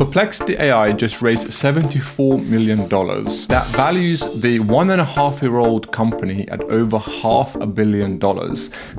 Perplexity AI just raised $74 million. That values the 1.5-year-old company at over $500 million.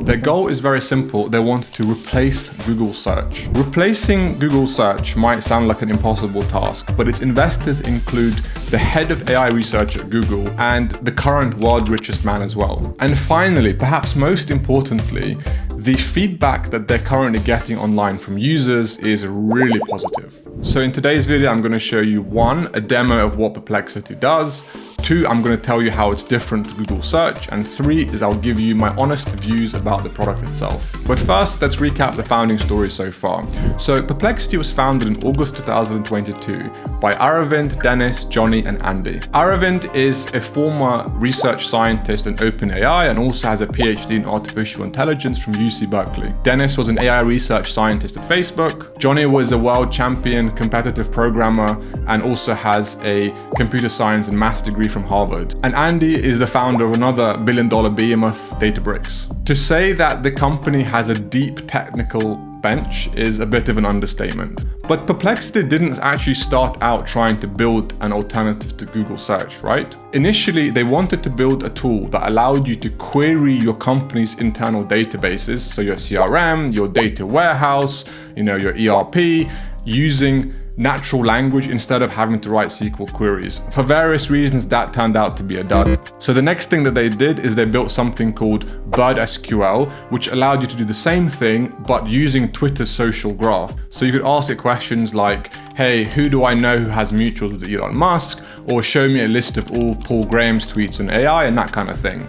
Their goal is very simple. They want to replace Google search. Replacing Google search might sound like an impossible task, but its investors include the head of AI research at Google and the current world's richest man as well. And finally, perhaps most importantly, the feedback that they're currently getting online from users is really positive. So in today's video, I'm going to show you 1, a demo of what Perplexity does. 2, I'm going to tell you how it's different to Google search. And 3 is I'll give you my honest views about the product itself. But first, let's recap the founding story so far. So Perplexity was founded in August 2022 by Aravind, Dennis, Johnny, and Andy. Aravind is a former research scientist in OpenAI and also has a PhD in artificial intelligence from UC Berkeley. Dennis was an AI research scientist at Facebook. Johnny was a world champion competitive programmer and also has a computer science and maths degree from Harvard. And Andy is the founder of another billion-dollar behemoth, Databricks. To say that the company has a deep technical bench is a bit of an understatement. But Perplexity didn't actually start out trying to build an alternative to Google search, right? Initially, they wanted to build a tool that allowed you to query your company's internal databases, so your CRM, your data warehouse, your ERP, using natural language instead of having to write SQL queries. For various reasons, that turned out to be a dud. So the next thing that they did is they built something called Bird SQL, which allowed you to do the same thing, but using Twitter's social graph. So you could ask it questions like, hey, who do I know who has mutuals with Elon Musk? Or show me a list of all Paul Graham's tweets on AI and that kind of thing.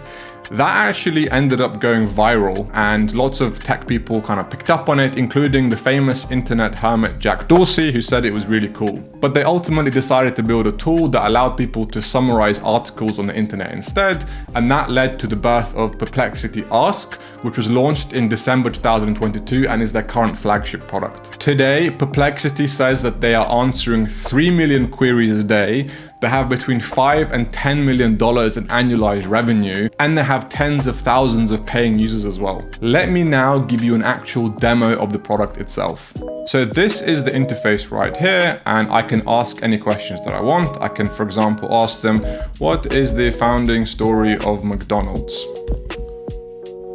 That actually ended up going viral and lots of tech people kind of picked up on it, including the famous internet hermit Jack Dorsey, who said it was really cool. But they ultimately decided to build a tool that allowed people to summarize articles on the internet instead, and that led to the birth of Perplexity Ask, which was launched in December 2022 and is their current flagship product. Today, Perplexity says that they are answering 3 million queries a day. They have between $5 and $10 million in annualized revenue, and they have tens of thousands of paying users as well. Let me now give you an actual demo of the product itself. So this is the interface right here, and I can ask any questions that I want. I can, for example, ask them, what is the founding story of McDonald's?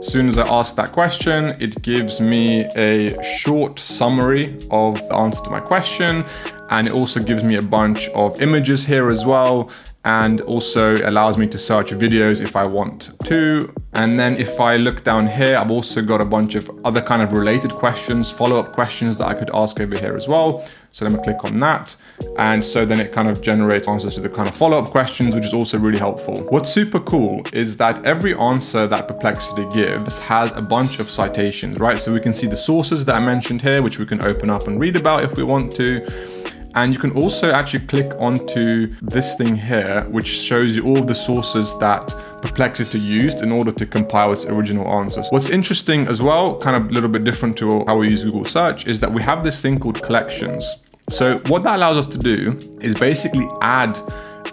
As soon as I ask that question, it gives me a short summary of the answer to my question. And it also gives me a bunch of images here as well, and also allows me to search videos if I want to. And then if I look down here, I've also got a bunch of other kind of related questions, follow-up questions that I could ask over here as well. So let me click on that. And so then it kind of generates answers to the kind of follow-up questions, which is also really helpful. What's super cool is that every answer that Perplexity gives has a bunch of citations, right? So we can see the sources that I mentioned here, which we can open up and read about if we want to. And you can also actually click onto this thing here, which shows you all of the sources that Perplexity used in order to compile its original answers. What's interesting as well, kind of a little bit different to how we use Google search, is that we have this thing called collections. So what that allows us to do is basically add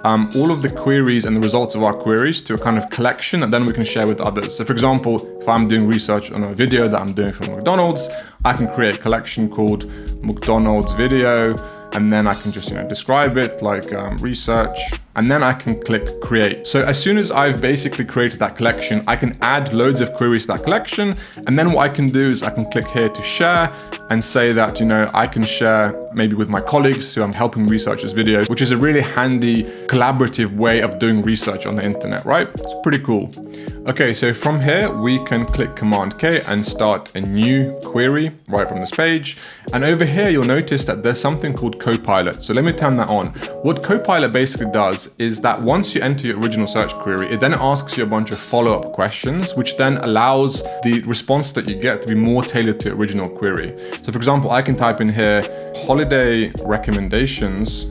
all of the queries and the results of our queries to a kind of collection, and then we can share with others. So for example, if I'm doing research on a video that I'm doing for McDonald's, I can create a collection called McDonald's video, and then I can just describe it like research, and then I can click create. So as soon as I've basically created that collection, I can add loads of queries to that collection, and then what I can do is I can click here to share and say that I can share maybe with my colleagues who I'm helping research this video, which is a really handy collaborative way of doing research on the internet, right? It's pretty cool. Okay, so from here we can click Command K and start a new query right from this page. And over here you'll notice that there's something called Copilot. So let me turn that on. What Copilot basically does is that once you enter your original search query, it then asks you a bunch of follow-up questions, which then allows the response that you get to be more tailored to your original query. So for example, I can type in here, holiday recommendations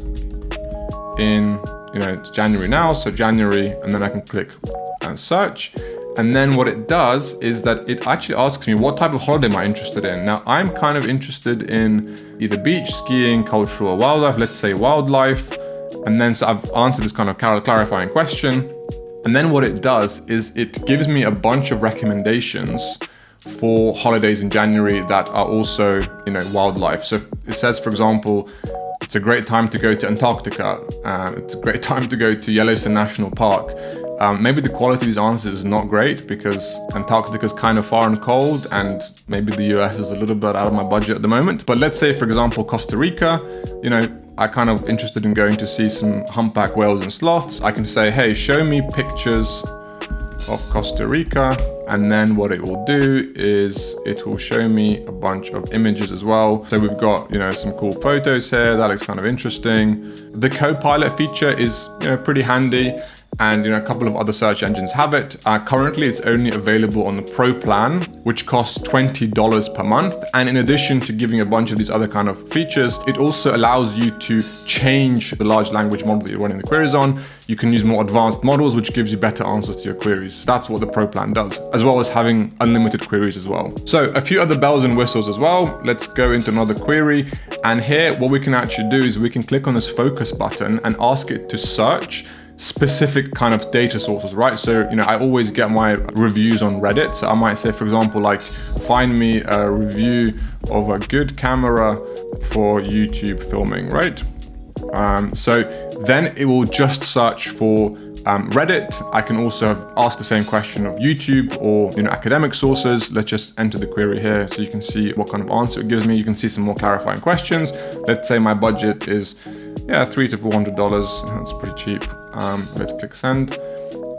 in, it's January now, so January, and then I can click and search. And then what it does is that it actually asks me what type of holiday am I interested in. Now I'm kind of interested in either beach, skiing, cultural or wildlife, let's say wildlife. And then so I've answered this kind of clarifying question. And then what it does is it gives me a bunch of recommendations for holidays in January that are also, wildlife. So it says, for example, It's a great time to go to Antarctica. It's a great time to go to Yellowstone National Park. Maybe the quality of these answers is not great because Antarctica is kind of far and cold, and maybe the US is a little bit out of my budget at the moment. But let's say, for example, Costa Rica, you know, I'm kind of interested in going to see some humpback whales and sloths. I can say, hey, show me pictures of Costa Rica, and then what it will do is it will show me a bunch of images as well. So we've got, you know, some cool photos here. That looks kind of interesting. The Copilot feature is, you know, pretty handy. And, you know, a couple of other search engines have it. Currently, it's only available on the Pro plan, which costs $20 per month. And in addition to giving a bunch of these other kind of features, it also allows you to change the large language model that you're running the queries on. You can use more advanced models, which gives you better answers to your queries. That's what the Pro plan does, as well as having unlimited queries as well. So a few other bells and whistles as well. Let's go into another query. And here, what we can actually do is we can click on this focus button and ask it to search specific kind of data sources, right? So, you know, I always get my reviews on Reddit. So I might say, for example, like, find me a review of a good camera for YouTube filming, right? So then it will just search for Reddit. I can also have asked the same question of YouTube or, you know, academic sources. Let's just enter the query here so you can see what kind of answer it gives me. You can see some more clarifying questions. Let's say my budget is $300 to $400. That's pretty cheap. Let's click send.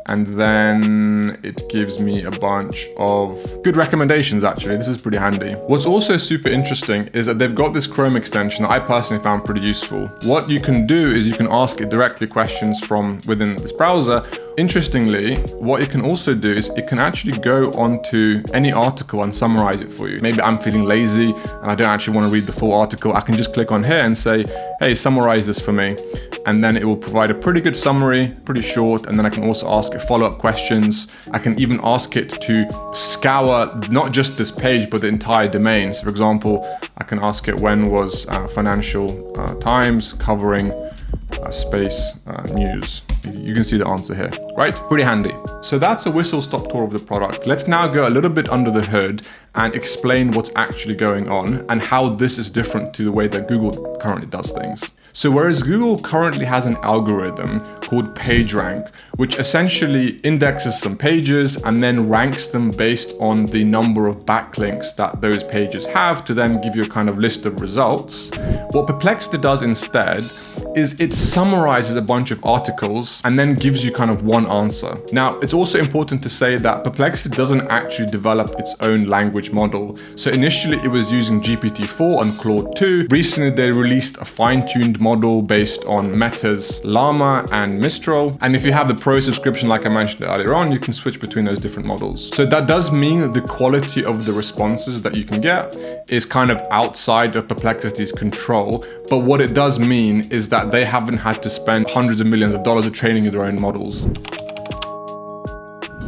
And then it gives me a bunch of good recommendations, actually. This is pretty handy. What's also super interesting is that they've got this Chrome extension that I personally found pretty useful. What you can do is you can ask it directly questions from within this browser. Interestingly, what it can also do is it can actually go onto any article and summarize it for you. Maybe I'm feeling lazy and I don't actually want to read the full article. I can just click on here and say, hey, summarize this for me. And then it will provide a pretty good summary, pretty short. And then I can also ask it follow-up questions. I can even ask it to scour not just this page, but the entire domain. So for example, I can ask it when was Financial Times covering space news. You can see the answer here, right? Pretty handy. So that's a whistle-stop tour of the product. Let's now go a little bit under the hood and explain what's actually going on and how this is different to the way that Google currently does things. So whereas Google currently has an algorithm called PageRank, which essentially indexes some pages and then ranks them based on the number of backlinks that those pages have to then give you a kind of list of results, what Perplexity does instead is it summarizes a bunch of articles and then gives you kind of one answer. Now, it's also important to say that Perplexity doesn't actually develop its own language model. So initially it was using GPT-4 and Claude 2. Recently, they released a fine-tuned model based on Meta's Llama and Mistral. And if you have the Pro subscription, like I mentioned earlier on, you can switch between those different models. So that does mean that the quality of the responses that you can get is kind of outside of Perplexity's control. But what it does mean is that they haven't had to spend hundreds of millions of dollars of training their own models.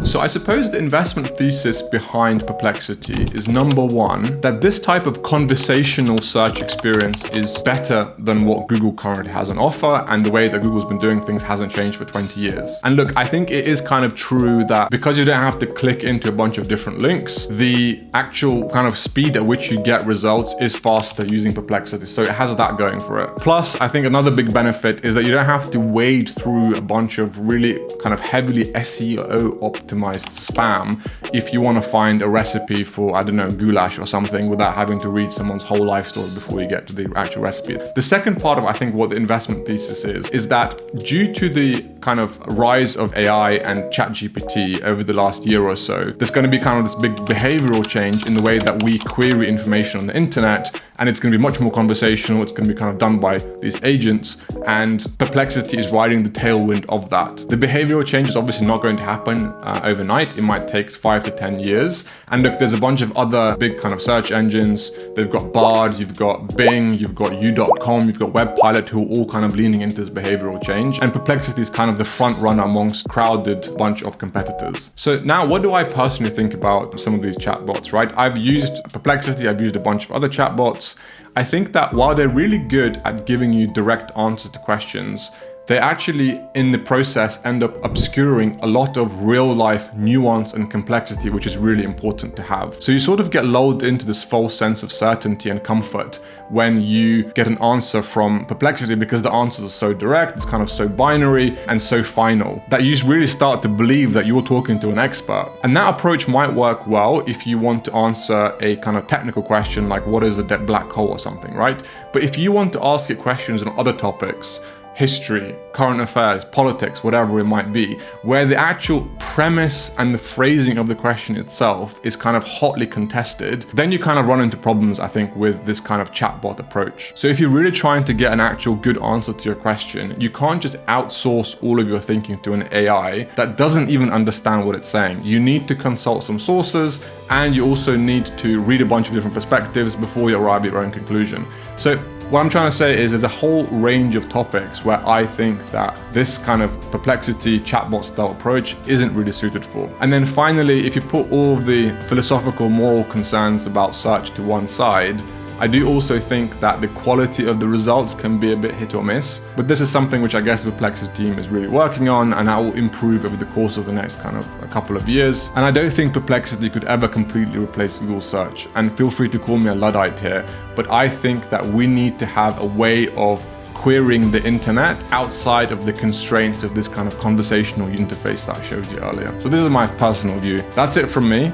So I suppose the investment thesis behind Perplexity is, number one, that this type of conversational search experience is better than what Google currently has on offer, and the way that Google's been doing things hasn't changed for 20 years. And look, I think it is kind of true that because you don't have to click into a bunch of different links, the actual kind of speed at which you get results is faster using Perplexity. So it has that going for it. Plus, I think another big benefit is that you don't have to wade through a bunch of really kind of heavily SEO optimized spam if you want to find a recipe for, I don't know, goulash or something without having to read someone's whole life story before you get to the actual recipe. The second part of, I think, what the investment thesis is that due to the kind of rise of AI and ChatGPT over the last year or so, there's going to be kind of this big behavioral change in the way that we query information on the internet, and it's going to be much more conversational. It's going to be kind of done by these agents, and Perplexity is riding the tailwind of that. The behavioral change is obviously not going to happen overnight. It might take 5 to 10 years. And look, there's a bunch of other big kind of search engines. They've got Bard, you've got Bing, you've got U.com, you've got WebPilot, who are all kind of leaning into this behavioral change. And Perplexity is kind of the front runner amongst crowded bunch of competitors. So now, what do I personally think about some of these chatbots, right? I've used Perplexity, I've used a bunch of other chatbots. I think that while they're really good at giving you direct answers to questions, they actually in the process end up obscuring a lot of real life nuance and complexity, which is really important to have. So you sort of get lulled into this false sense of certainty and comfort when you get an answer from Perplexity, because the answers are so direct, it's kind of so binary and so final that you just really start to believe that you're talking to an expert. And that approach might work well if you want to answer a kind of technical question like what is a black hole or something, right? But if you want to ask it questions on other topics, history, current affairs, politics, whatever it might be, where the actual premise and the phrasing of the question itself is kind of hotly contested, then you kind of run into problems, I think, with this kind of chatbot approach. So if you're really trying to get an actual good answer to your question, you can't just outsource all of your thinking to an AI that doesn't even understand what it's saying. You need to consult some sources, and you also need to read a bunch of different perspectives before you arrive at your own conclusion. So what I'm trying to say is there's a whole range of topics where I think that this kind of Perplexity chatbot style approach isn't really suited for. And then finally, if you put all of the philosophical, moral concerns about search to one side, I do also think that the quality of the results can be a bit hit or miss, but this is something which I guess the Perplexity team is really working on, and that will improve over the course of the next kind of a couple of years. And I don't think Perplexity could ever completely replace Google search, and feel free to call me a Luddite here, but I think that we need to have a way of querying the internet outside of the constraints of this kind of conversational interface that I showed you earlier. So this is my personal view. That's it from me.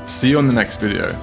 See you on the next video.